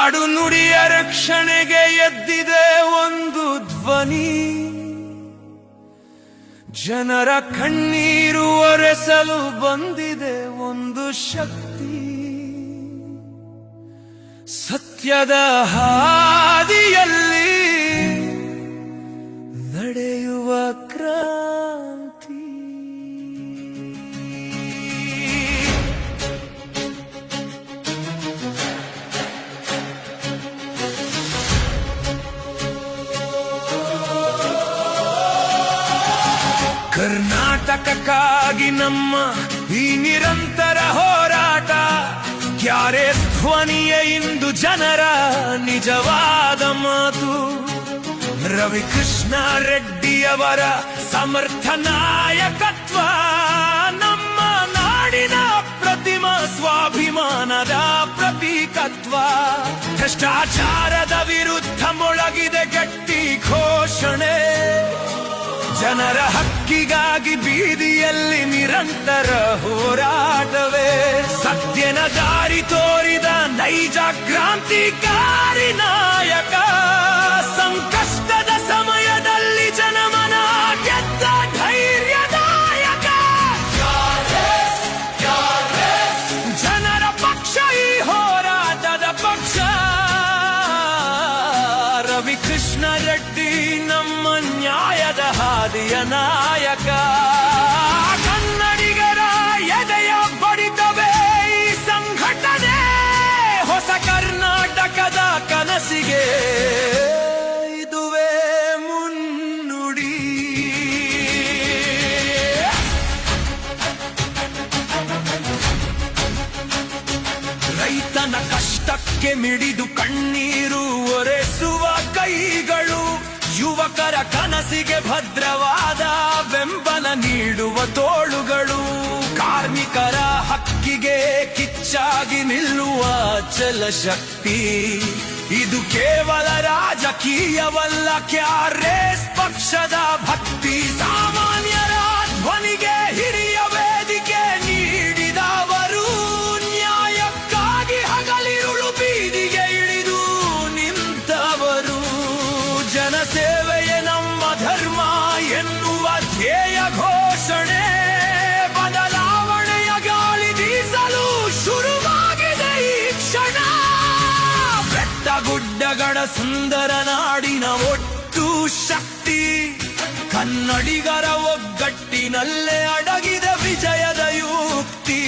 ನಾಡು ನುಡಿಯ ರಕ್ಷಣೆಗೆ ಎದ್ದಿದೆ ಒಂದು ಧ್ವನಿ, ಜನರ ಕಣ್ಣೀರು ಒರೆಸಲು ಬಂದಿದೆ ಒಂದು ಶಕ್ತಿ. ಸತ್ಯದ ಹಾದಿಯಲ್ಲಿ ನಡೆಯುವ ಕ್ರಾಂತಿ. ಕರ್ನಾಟಕಕ್ಕಾಗಿ ನಮ್ಮ ಈ ನಿರಂತರ ಹೋರಾಟ, ಯಾರೇ ಧ್ವನಿಯೇ ಇಂದು ಜನರ ನಿಜವಾದ ಮಾತು. ರವಿಕೃಷ್ಣ ರೆಡ್ಡಿಯವರ ಸಮರ್ಥ ನಾಯಕತ್ವ, ನಮ್ಮ ನಾಡಿನ ಪ್ರತಿಮ ಸ್ವಾಭಿಮಾನದ ಪ್ರತೀಕತ್ವ. ಭ್ರಷ್ಟಾಚಾರದ ವಿರುದ್ಧ ಮೊಳಗಿದೆ ಗಟ್ಟಿ ಘೋಷಣೆ, ಜನರ ಹಕ್ಕಿಗಾಗಿ ಬೀದಿಯಲ್ಲಿ ನಿರಂತರ ಹೋರಾಟವೇ. ಸತ್ಯನ ದಾರಿ ತೋರಿದ ನೈಜ ಕ್ರಾಂತಿಕಾರಿ ನಾಯಕ, ಸಂಕಷ್ಟದ ಸಮಯದಲ್ಲಿ ಜನಮನ ಗೆದ್ದ ಧೈರ್ಯದಾಯಕ. ಜನರ ಪಕ್ಷ ಈ ಹೋರಾಟದ ಪಕ್ಷ, ರವಿಕೃಷ್ಣ ರೆಡ್ಡಿ ನಮ್ಮ ನ್ಯಾಯದ ಹಾದಿಯ ನಾಯಕ. ಕನ್ನಡಿಗರ ಎದೆಯ ಬಡಿತವೇ ಈ ಸಂಘಟನೆ, ಹೊಸ ಕರ್ನಾಟಕದ ಕನಸಿಗೆ ಇದುವೇ ಮುನ್ನುಡಿ. ರೈತನ ಕಷ್ಟಕ್ಕೆ ಮಿಡಿದು ಕಣ್ಣೀರು ಒರೆಸುವ ಕೈಗಳು, ಯುವಕರ ಕನಸಿಗೆ ಭದ್ರವಾದ ಬೆಂಬಲ ನೀಡುವ ತೋಳುಗಳು, ಕಾರ್ಮಿಕರ ಹಕ್ಕಿಗೆ ಕಿಚ್ಚಾಗಿ ನಿಲ್ಲುವ ಅಚಲ ಶಕ್ತಿ. ಇದು ಕೇವಲ ರಾಜಕೀಯವಲ್ಲ, ಕ್ಯಾರೇಸ್ ಪಕ್ಷದ ಭಕ್ತಿ. ಸಾಮಾನ್ಯರ ಧ್ವನಿಗೆ ಹಿರಿಯ ವೇದಿಕೆ ನೀಡಿದವರು, ನ್ಯಾಯಕ್ಕಾಗಿ ಹಗಲಿರುಳು ಬೀದಿಗೆ ಇಳಿದು ನಿಂತವರು. ಜನಸೇವೆಯೇ ನಮ್ಮ ಧರ್ಮ ಎನ್ನುವ ಧ್ಯೇಯ ಘೋಷಣೆ, ಬದಲಾವಣೆಯ ಗಾಳಿ ಬೀಸಲು ಶುರುವಾಗಿದೆ ಈ ಕ್ಷಣ. ಬೆಟ್ಟ ಗುಡ್ಡಗಳ ಸುಂದರ ನಾಡಿನ ಒಟ್ಟು ಶಕ್ತಿ, ಕನ್ನಡಿಗರ ಒಗ್ಗಟ್ಟಿನಲ್ಲೇ ಅಡಗಿದ ವಿಜಯದ ಯುಕ್ತಿ.